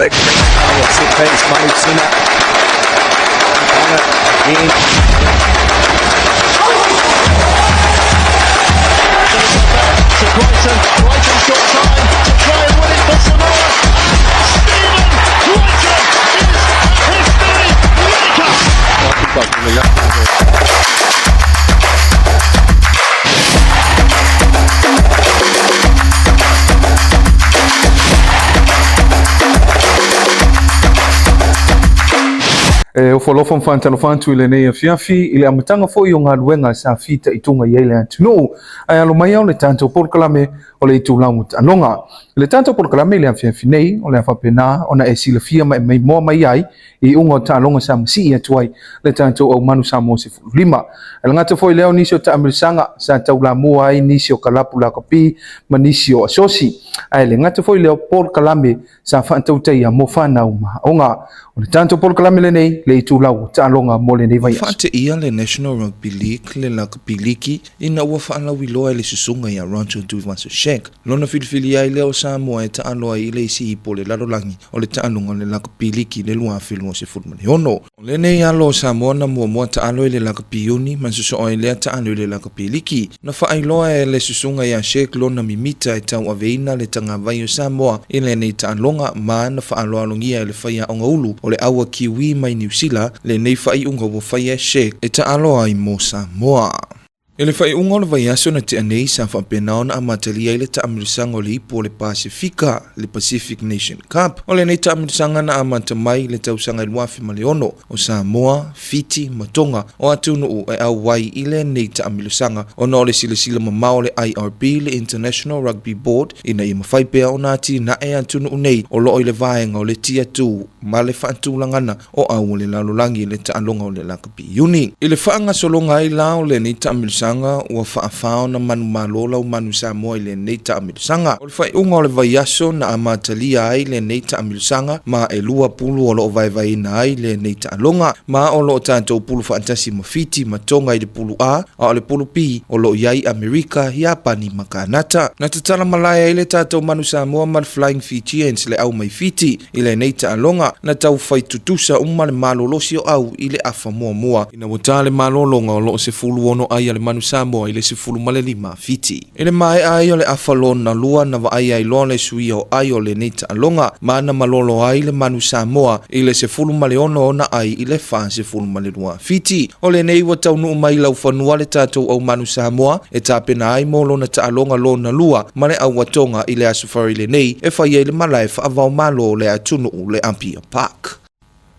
But what's it pace made Sinner. Again. To Brighton. Brighton's got time to try and win it for Samoa. Stephen Brighton is a history maker. O folofo mfanta lofantu ile nei afiafi ile amutanga fo yo ngaluenga sa fita itunga yele antino aya lo maya le tanto por kalame o le tulamut anonga le tanto por kalame ile afiafi nei o le afapena ona esilafia mai mo mai ai I ungo ta longa sa msi atuai le tanto o manu sa mo se lima el ngata fo ile nisio ta amirsanga sa taula mo ai nisio kalapu la kapi manisio asosi ai le ngata fo ile por kalame sa fanta utai mo fana uma onga o le tanto por kalame le nei le tulau ta longa mo le nei vai fante ia le National Rugby League le la kapiliki ina ua faala wiloa le susunga ia Rancho Duvaso Shek lona filifili ai le o Samoa ta aloa I le si po le lalolangi o le ta alonga le la kapiliki le lua filu se futmani ono o le nei alo Samoa na mua ta alo le la kapiuni man so o le ta alo le la kapiliki na fa ai loa le susunga ia Shek lona mimita e tau aveina le tanga vai o Samoa ile nei ta alonga ma na fa alo alongia le faia onga ulu o le awa kiwi mai New Zealand le nei fai unga wo fai Shek e ta aloa I mo Samoa. Ele fai unga le vai aso na te anei sa whapena ona a matalia ile ta amirisanga o le ipo le Pasifika, le Pacific Nation Cup. O le nei ta amirisanga na amata mai le tausanga iluafi maleono o Samoa, Fiti, Matonga o atunu u e au wai ile nei ta amirisanga o na ole sila mamao le IRB, le International Rugby Board, ina I mawhaipea o nati na e atunu u nei o loo ile vaenga o le tia tu ma le whaantulangana o au le lalolangi le ta alonga o le lakapi uni. Ile whaanga solonga ai lao le nei ta amirisanga ua whaafao na manu malola o manu Samoa I le nei ta amirisanga. O le whai unga o le vaiaso na amatalia ai le nei ta amirisanga ma e lua pulu o loo vai na ai le nei ta alonga ma o loo tanto pulu whaantasi mawhiti Matonga I le pulu A o le pulu P o loo iai Amerika Japani makanata. Na tatala malaya I le tato manu Samoa ma le Flying Fijians le au mai Fiti I le nei ta alonga na tau whai tutusa umma le malolosi o au I le afa mua ina wata le malolonga o loo se fulu ono ai le manu Samoa I le sifulu male lima Fiti. Ile mai ai o le afalon na lua na wa ai lo le sui o ai o le neita alonga ma na malolo ai le manu Samoa I le sifulu male ono na ai I le fa sifulu male lua Fiti. O le nei wa tau nu mai lau fanua le tatou au manu Samoa e tapena ai mo lona ta alonga lo na lua ma le au watonga I le asufari le nei e fa ye le malai fa avau malo le atunu le Ampia Park.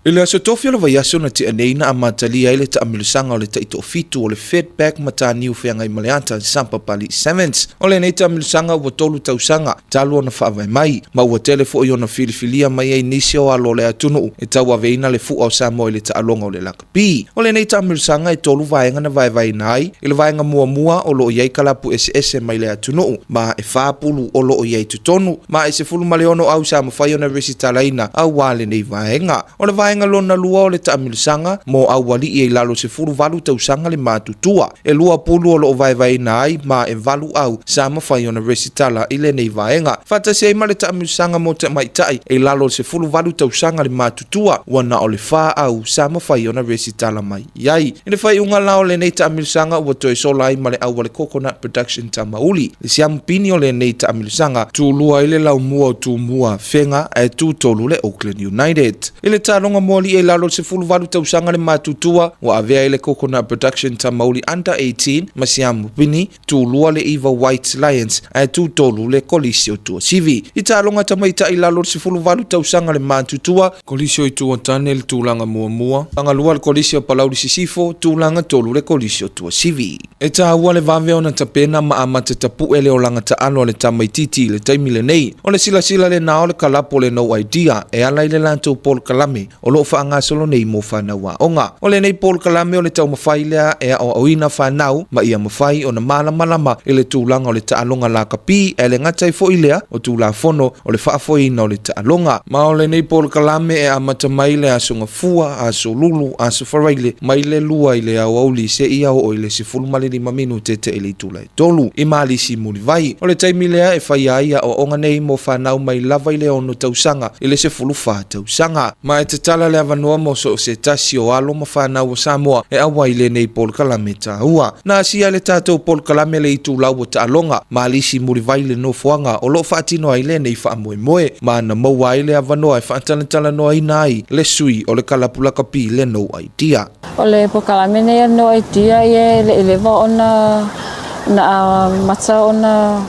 Ile aso tofia la vaiaso na te aneina a matalia ile ta amilisanga o le taito fitu o le feedback mata niu whianga I maleanta Sampa Pali Sevens. O le nei ta amilisanga ua tolu tausanga talua na whaavai mai. Ma ua telefo o iona filifilia mai ai nisi o alo le atunu e tau aveina le fu au Samoa ile ta alonga o le lakapi. O le nei ta amilisanga e tolu vaenga na vai nai. Ile vaenga mua o lo iai kalapu SS mai le atunu. Ma e whaapulu o lo iai tutonu. Ma e se fulu maleono au sa mawhai ona resitalaina au wale nei vaenga. O le vaenga lona lua o le taamilisanga mo auali I lalo se fulu valu tausanga le matutua e lua pulu o loo vai nai ma e valu au sa mawhai ona resitala I le nei vaenga fatasi ai ma le taamilisanga mo te maitai e lalo se fulu valu tausanga le matutua wana o le wha au sa mawhai ona resitala mai iai e le whai unga lao le nei taamilisanga ua toe sola ai ma le au le Coconut Production Tamauli le siamu pini o le nei taamilisanga tūlua I le lau mua o tū mua whenga e tū tolu le Auckland United I le tālonga moli e lalo se fulu valu tausanga le matutua wa avea ile Coconut Production Tamauli under 18 masiamu pini tūlua le Eva White Lions e tū tolu le Kolisio tua sivi I tālonga tamaita I lalo se fulu valu tausanga le matutua Kolisio I tua tane le tūlanga mua anga lua le Kolisio Palauri Sisifo tūlanga tolu le Kolisio tua sivi e tāua le vaveo na tapena ma amata tapu ele o langa ta alo le tamaititi le taimi le nei o le sila le nao le kalapo le no idea e ala ile lantou pol kalame o lo whaanga solo nei mo whanau onga. O le nei Paul Kalame o le tau mawhai lea e o oina whanau ma ia mawhai o na malama e le tūlanga o le taalonga la kapi e le ngatai fo ilea o tūla fono o le whaafoina o le taalonga. Ma o le nei Paul Kalame e amata mai le asunga fua, aso lulu, aso wharaile, mai le lua i le au auli se ia o le se fulmalini maminu te ili tūla e tolu. I mali si muli vai. O le taimi lea e whai aia o onga nei mo whanau mai lava i le ono tausanga i le se fulu wha tausanga. Ma e te tala le avanua mo so se tasi o alo ma whanau o Samoa e awa i le nei Paul Kalame ta ua. Na asia le tātou Paul Kalame le i tūlau o taalonga, mali si muli vai le no fuanga o lo whaatino ai le nei wha moe. Ma na maua i le avanua e whaantalantala no ai nai le sui o le kalapulaka pi le no idea. O le Paul Kalame nei no idea i le lewa ona na mata ona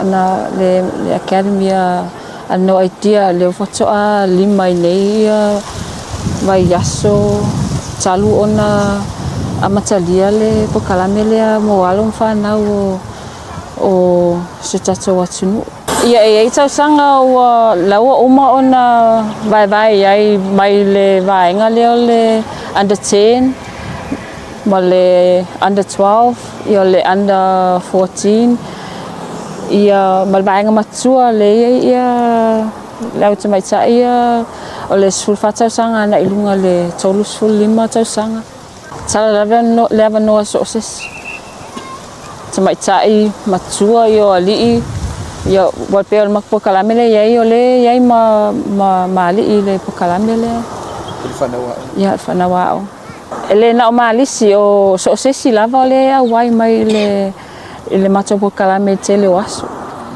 na le academy a no idea le fotoa lima nei vai yaso talu ona a matalia le Paul Kalame le mo alo whanau o se tato watunu. Ia e tau sanga o laua uma ona vai ai mai le vaenga leo le under 10 ma le under 12 ia le under 14 ia ma le vaenga matua le ia lau te mai ta ia o le sulfa tau sanga na ilunga le tolu sul lima tau sanga tala leva no sources te mai ta i matua ia ali ia wal pe mak Paul Kalame le ia ma ali le Paul Kalame le ia whanau ele na o malisi o sources lava le wai mai le matua Paul Kalame te le waso.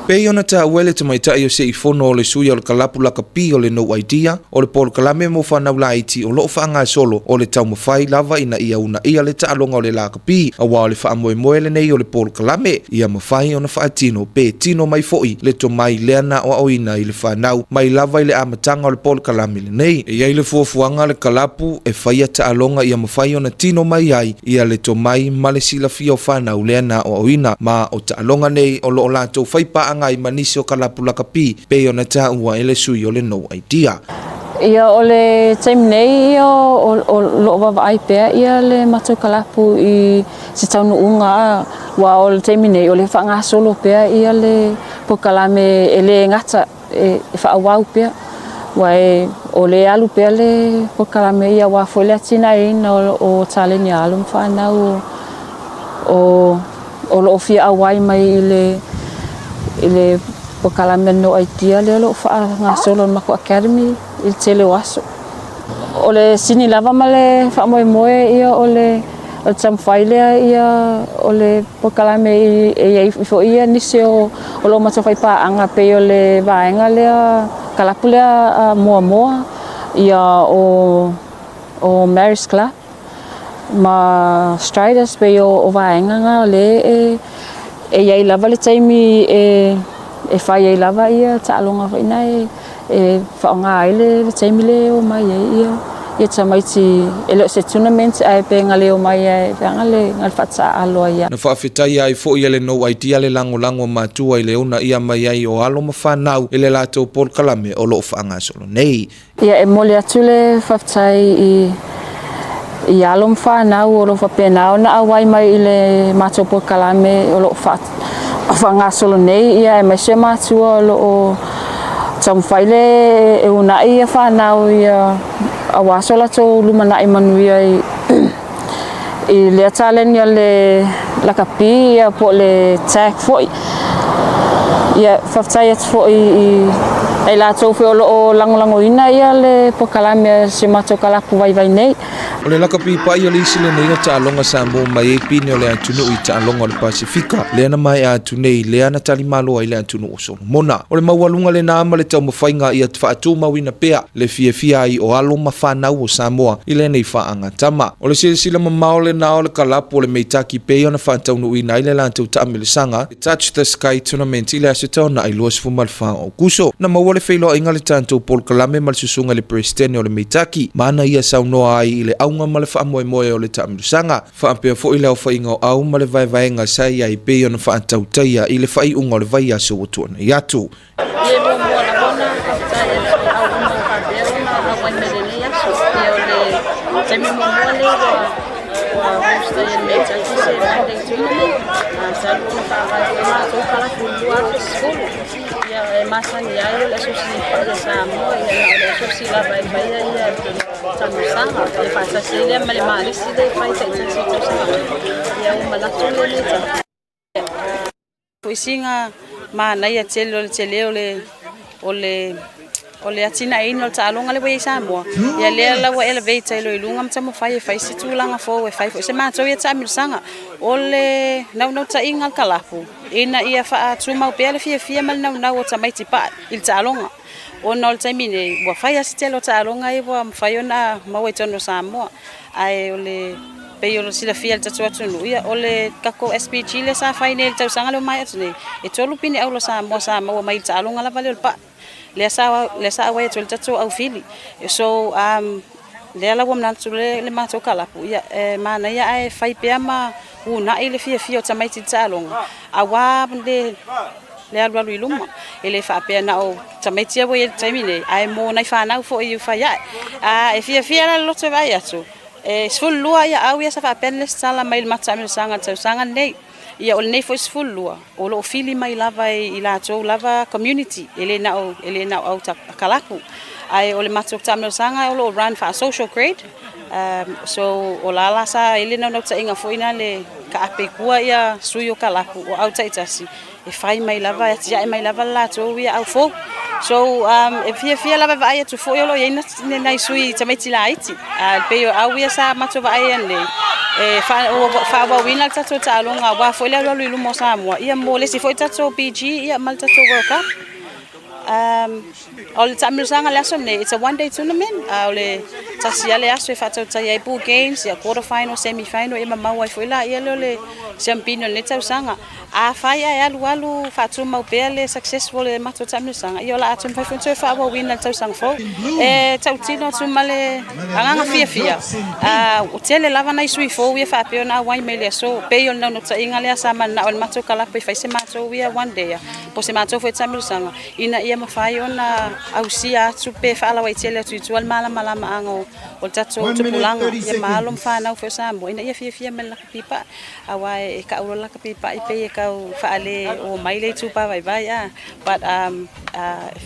Pei ona ta uele te mai tai o se i fono o le sui o le kalapu laka pi o le no idea o le Paul Kalame mo whanau la iti o loo whaanga solo o le tau mawhai lava ina ia una ia le taalonga o le laka pi a wao le wha moe le nei o le Paul Kalame ia mawhai o na whaatino pe tino mai foi le to mai leana o oina i le whanau mai lava i le amatanga o le Paul Kalame le nei e ia i le fuafuanga le kalapu e whaia taalonga ia mawhai o na tino mai ai ia le to mai male sila fia o whanau leana o oina ma o taalonga nei o loo lato whaipa ngai manisi o kalapulaka pi pe ona ta ua ele sui o le no idea. Ia o le time nei ia o lo vai pe ia le mato kalapu i se tau unga wa o le time nei o le whanga solo pe ia le Paul Kalame ele ngata e wha wau pe wa o le alu pe le Paul Kalame ia wa foi le tina ina o taleni alu whanau o lo fia awai mai ile Paul Kalame no idea le lo fa nga solo ma ko academy il tele waso o le sini lava male fa moe ia o le tsam faile ia o le Paul Kalame e fo ia ni se o lo ma fai pa anga pe o le vaenga le kalapule moa ia o Mary's Club ma striders pe o vaenga nga le e ia lava le taimi e fai ia lava ia taalonga fa ina e fa nga ile le taimi le o mai ia tamaiti ele se tournament ai pe ngale o mai ai ngale ngal fatsa alo ia na fa fitai ai fo ia le no idea le lango matua ile una ia mai ai o alo mafanau ile lato Paul Kalame o lo fanga solo nei ia e mole atule fatai i alom whanau o lo whapenau na awai mai i le mato Paul Kalame o lo whanga solo nei ia e mai se matua o lo tam whaile e una ia whanau ia awasola to lumana i manuia i le atalen ia le lakapi ia po le tag foi ia whaftai at foi e la tau fe o lango ina ia le Paul Kalame se mato kalapu vai nei. O le laka pipa ia le isi le nei o taalonga Samoa mai e pini o le atunu i taalonga o le Pasifika. Le ana mai atunei le ana talimalo ai le atunu o Solomona. O le maualunga le naama le tau mawhainga i at whaatu mawina pea le fia ai o alo mawhanau o Samoa i le nei whaanga tama. O le sila mamao le nao le kalapu o le meitaki pei o na whaatau nui na i le lantau taamilisanga. Touch the Sky Tournament i le asitau na i luas fumalwha o kuso. Na maua le whailo inga le tantou Paul Kalame mal susunga le presidente o le meitaki. Mana ia saunoa ai i le aunga ma le whaamoemoe o le taamilisanga. Whaapea fo i leo whainga au ma le vaevaenga sai ai pei o na whaatau taia i le whai unga o le vai aso o tuana i atu. Ia mua na bona, kaptai au unga o ka beona, a waimere ni aso. Saya memang boleh Gusta yang meja tu saya ada cuma saya pun tak masuk kalau dulu aku sekolah ya masa ni ayo lah susi pada sama ya ada susi lah baik-baik ya sama-sama kalau pasal saya malam-malam sih dia faz itu ya malah tu ni Puisinga mana ya celo ole atina ino talonga le wei Samoa ya le la wa elevate lo ilunga mtamo fai situ langa fo we fai se ma to ya tamil sanga ole no ta ingal kalapu ina ia fa tuma pele fia mal no ta mai tipa il talonga ona ol tamine wa fai asitelo talonga e wa faiona ma we tono Samoa ai ole pe yo sila fia ta tuatunu ia ole kako SPG le sa final tau sanga lo mai atune e tolu pini au lo Samoa mai talonga la vale pa le sa wa tol tatu au fili so le la wam nan tule le ma to kala pu ya mana ya ai fai pe ma una ile fia ta mai talong awa de le alwa iluma ele fa pe na o ta mai tia wo ye tamine ai mo na fa na fo you fa ya e fia la lo te vai atu sful lua ya au ya sa fa pe le sala mai mata mi sanga nei ia ol nei foi sful lua o lo fili mai lava I la to lava community ele na au ta kalaku ai ole matok tamno sanga o lo run for social grade so o la sa ele no ta inga foina le ka ape kua ia suyo kalaku o au taitasi e fai mai lava ya mai lava la to ia au fo so e fia lava vai to fo yo lo ina nei sui tameti laiti pe yo au ia sa mato vai ane fa wa wina tato talonga wa foi le lo mo Samoa ia mo le si foi tato PG ia mal tato World Cup all tamil sanga lesson it's a one day tournament ole tasia le aso fa tato ia pool games ia quarter final semi final ia ma wa foi la ia le champion le tau sanga a fai ai alu fa tu mau pele successful le mato tamil sanga ia la atum fa wa wina tau sanga fo tau tino tu male anga fia o tele lava na sui fo ia fa pe na wai mele so pe yo no ta inga le sama na ol mato kala pe fa se mato ia one day po se mato foi tamil sanga ina ia ma fai ona au sia tu pe fa la wai tele tu al mala ango o tato tu pulanga ia malum fa na fo sambo ina ia fia mele pipa awai ka ulola ka pipa I pe ka fa ale o mai le tu pa vai but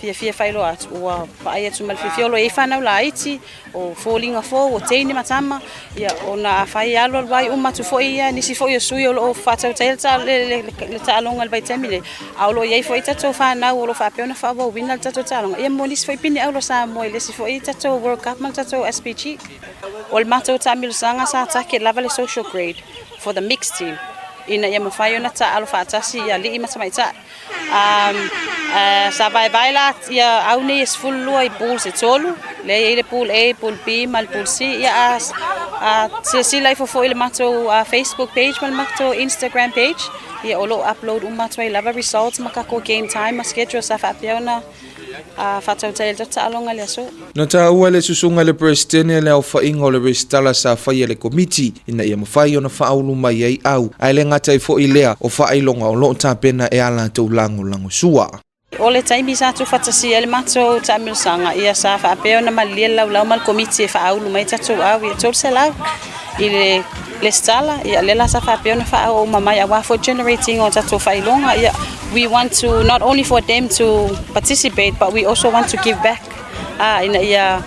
fia failo at o pa ia tu mal fia lo e fa na la iti o falling a fo o teini matama ia ona fai alo vai uma tu fo ia ni si fo ia sui o fa tau telta le talonga vai temile au lo ia fo ita to fa na o lo fa pe ona fa bo winal tato talonga ia mo lis fo pini au lo sa mo le si fo ita to World Cup mal tato SPG ol mato tamil sanga sa take lava le social grade for the mixed team ina ia mafai ona ta alo fa tasi ia li mata mai ta sa vai la ia au ni is full lo I pool se tolu le ile pool A pool B mal pool C ia si life for ile mato Facebook page mal mato Instagram page ia olo upload mato lava results makako game time schedule sa fa piona fatau tail ta alonga le so na ta ua le susunga le presidente le au fainga o le restala sa fai le committee ina ia mawhai ona whaaulu mai ai au ai le ngata I fo I lea o whaailonga o loo tāpena e ala tau lango sua o le taimi sa tu fatasi ele mato tamil sanga ia sa fa pe ona malia lau mal committee fa aulu mai tatu au ia tol se lau ile le stala ia le la sa fa pe ona fa o mamai awa for generating o tatu whailonga ia we want to not only for them to participate but we also want to give back ina ia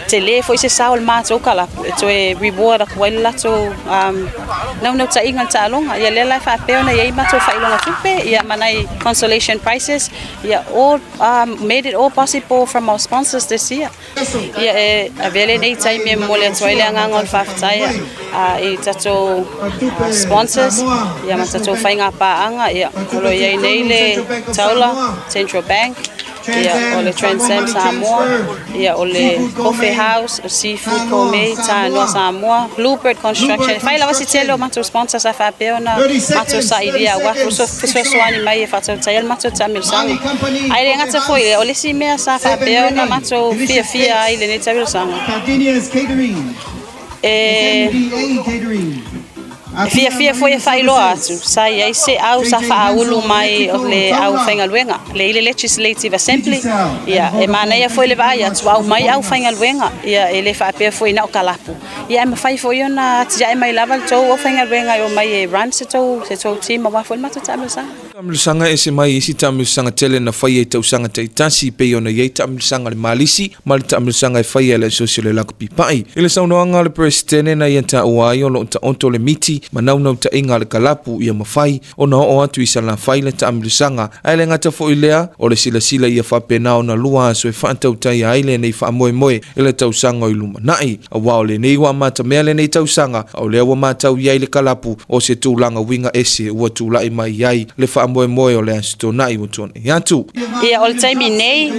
tele foi se saul mato kala to e reward a kwela to no ta ingal ta longa ia le la fa pe ona ia mato fa ilonga tupe ia manai consolation prizes ia all made it all possible from our sponsors this year ia avele nei time mole to ile ngangol fa taya e tato sponsors ia matato fa inga pa anga ia lo ia nei le taula Central Bank ia ole Transcend Samoa ia ole Coffee House Seafood Gourmet Tanua Samoa Bluebird Construction fai lava si telo mato sponsors a fa peona mato sa idea wa so soani mai fa tau tail mato tamil sanga ai le ngata foi ole si mea sa fa peona mato fia ai le ne tamil sanga Fia foi failo atu. Sai ai se au sa faulu mai o le au faingaluenga. Le Legislative Assembly. Ia e mana ia foi le vai atu au mai au faingaluenga. Ia e le fa pe foi na o kalapu. Ia e mafai foi ona tia e mai lava to o faingaluenga o mai e run se to team wa foi mata tamisa. Tamilisanga e se mai isi tamilisanga tele na whai e tausanga te itasi pe ona iei tamilisanga le malisi ma le tamilisanga e whai e le sosio le lakapipai. I le saunoanga le presidene na ia ta uai o lo ta onto le miti ma naunau ta inga le kalapu ia mawhai o na o atu isa la whai le tamilisanga ai le ngata fo ilea o le sila ia whapena o na lua aso e whaantau tai aile nei wha moe moe i le tausanga o iluma nai a wao le nei wa mata mea le nei tausanga o le wa matau iai le kalapu o se tūlanga winga ese ua tūlai mai iai le wha moe moe o le asitona o tona iatu. Ia o le taimi nei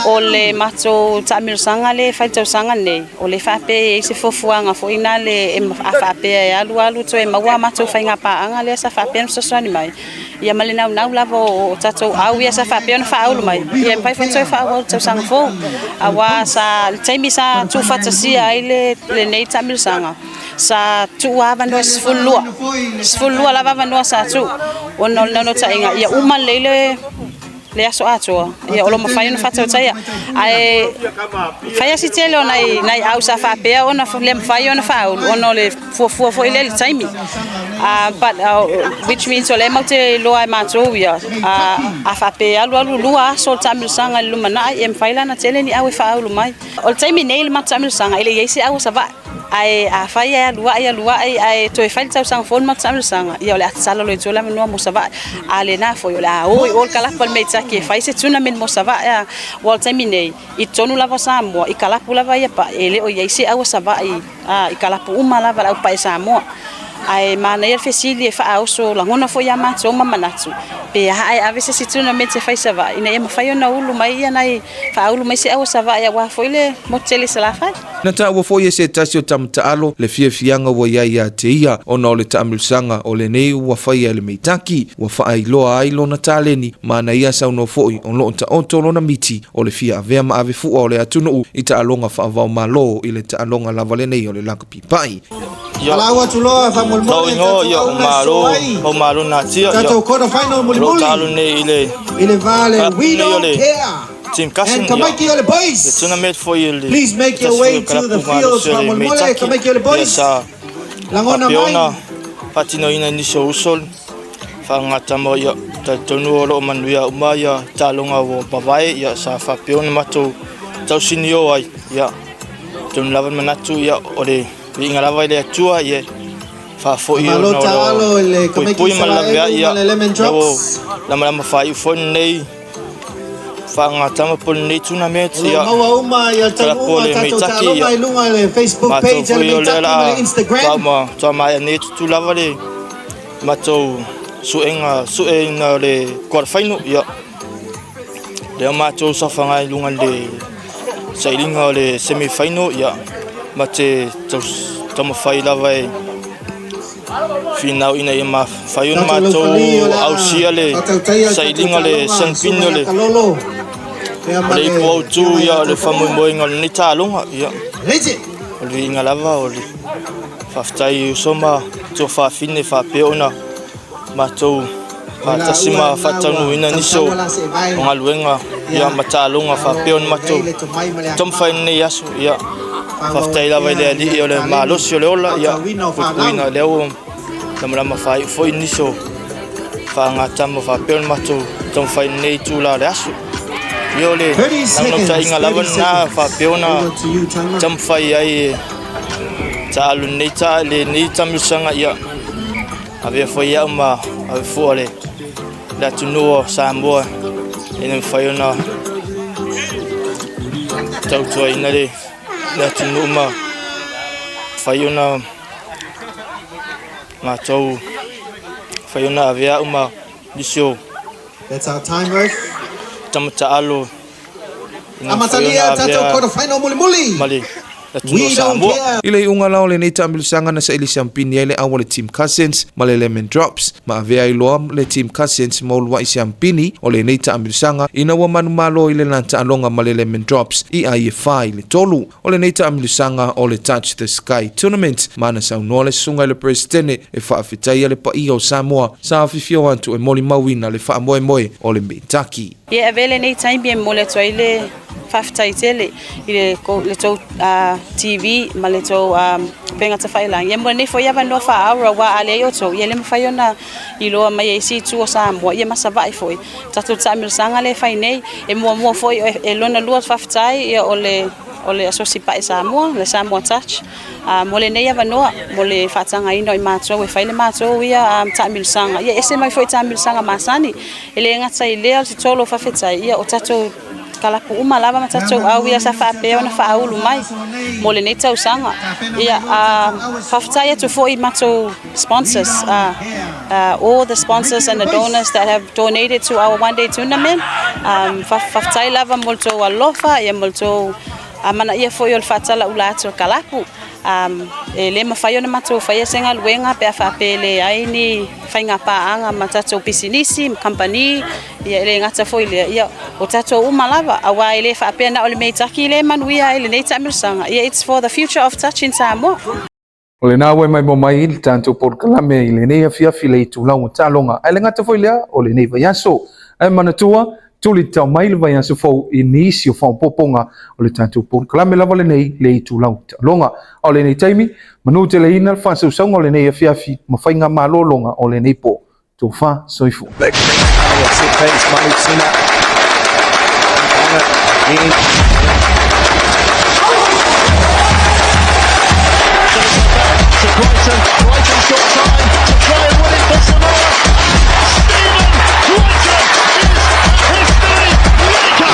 o le mato tamilisanga le whaitausanga nei o le whape e se fofuanga fo ina le e whape e alu to e maua mato whainga paanga le sa whape anu saswani mai. Ia male nau lava o tatou au ia sa whape anu whaulu mai. Ia mpai whaitoi whaau tausanga fo. Awa sa le taimi sa tu whatasia ai le nei tamilisanga. Sa tu ava no sfulua lava vanua sa tu. O no ta inga ia uma leile le aso ato ia olo mafai no fatau taia ai fai si tele nai au sa fa pe ona le mafai ona fa ono le fo ile taimi but which means ole maute lo ai mato ia a fa pe alu lua so tamil sanga luma na ai mafai la na tele ni au fa au mai ol taimi nei le matamil sanga ile yesi au sa va ai a fai ia lua ai to fai tau sang fon matamil sanga ia ole atsala lo tola no mo sa va ale na fo ole ol kala pal meita ke fai se tuna men mo sa va ia wal taimi nei I tonu lava sa mo I kala pu lava ia pa ele o yesi au sa va I kala pu uma lava au pa sa mo ai mana ia fesili e fa au so la ngona fo ia mato mama natu pe ai ave se situna mete fai sa va ina ia mafai ona ulu mai ia nai fa ulu mai se au sa va ia wa fo ile mo tele se la fai na ta wo fo ye se tasio tamtaalo le fianga wo ia te ia ona o le tamilisanga o le nei wa fai le meitaki wa fai loa ai lo na taleni mana ia sa no fo on lo ta on tolo na miti o le fia ave ma ave fu o le atunu I ta alonga fa va malo I le ta alonga la vale nei o le laka pipai Alawa tuloa fa mulmuli o maru na tia tato quarter final mulmuli ile vale we don't care Team Cassin, and Kamaiki ole boys. The tournament for you. Please make your way to the field from Mulmole. Kamaiki ole boys. Langona mai. Patino ina ni so usol. Fangata mo ya tonu ro manuia umaya talonga wo pavai ya sa fa pion mato tau sinio ai ya. Ton lavan manatu ya ole winga lava ile tua ye. Fa fo yo no. Malo le Kamaiki ya lemon drops. Lama fa I phone nei. Fangata pol nei tournament ya uma ya tamu mitaki ya lunga le Facebook page le mitaki le Instagram tama nei tu lavale mato suenga le quarter final ya le mato sa fanga lunga le sailinga le semi final ya mate tama fai lavai final ina ma fai un mato au siale sailinga le sanpino le Ole ko tu ya le famu moinga ni talonga ya. Ole inga lava ole. Faftai soma to fa fine fa peona. Mato tasima fatanu ina niso. Ngaluenga ya matalonga fa peon mato. Tom fa ni yasu ya. Faftai lava le ali ole malos yo ola ya. Kuina leo tamra fa foi niso. Fa ngata mo fa peon mato. Tom fa ni tu la yasu. Yole nang ta inga lawan na fa peona jam fai ai talu nei ta le nei tamilisanga ya ave foi ya ma ave fole la tuno sambo ina fai ona tau tu ina le la tuno ma fai ona ma tau fai ona ave ya uma disho. That's our time, Ruth. Tamtaalo Amatalia tato quarter final muli Mali tunu Samoa. Ile unga lao le nei tamilusanga na sa ili siampini ele awa le Team Cousins ma le Lemon Drops. Ma avea iloa le Team Cousins ma ulua i siampini o le nei tamilusanga ina wa manu malo ile nanta alonga ma le Lemon Drops i a IFI le tolu. O le nei tamilusanga o le Touch the Sky Tournament ma na saunoa le sunga le presidente e whaafitai le pa o Samoa sa afifio antu e moli mawina le wha moe moe o le Mbitaki. Ia avele nei taimi e mole toi le whaftai tele i le tau TV ma le tau penga ta whailang. Ia mole nei fo ia vanua wha aura wa ale i oto. Ia le mawhai ona i loa mai e si tu o Samoa. Ia masa vai foi. Tatu tamil sanga le whai nei e mua foi e lona lua whaftai ia o le asosi pa e Samoa, le Samoa Touch. Mole nei ia vanua, mole whatanga ino i mātou e whaile mātou ia tamil sanga. Ia ese mai foi tamil sanga masani. Ele ngata i lea si tolo whawhetai ia o tatou kalapu uma lava ma tatou au ia sa whapea ona whaulu mai. Mole nei tau sanga. Ia whawhetai atu fo i mātou sponsors. All the sponsors and the donors that have donated to our one-day tournament. Whawhetai lava molto alofa ia molto mana ia foi o le whatala ula atu kalapu. E le mawhai ona matou whai senga luenga pe a whapele ai ni whainga paanga ma tatou pisinisi, company, ia le ngata foi le ia o tatou umalava awa ele whapea na o le meitaki le manuia ele nei tamilusanga. Ia it's for the future of touch in Samoa. O le nā wai mai mo mai il tanto por kalame i le nei afiafi le i tūlau o tālonga. Ai le ngata foi lea o le nei vaiaso. Ai manatua, tuli tau mai le vaiaso fau i nisi o fau poponga o le tanto por kalame lava le nei le i tūlau o tālonga. O le nei taimi, manu te le ina whansa usaunga o le nei afiafi mawhainga malolonga o le nei po. Tō wha soifu. Brighton got time to try and win it for Samoa. Stephen Brighton is a history maker.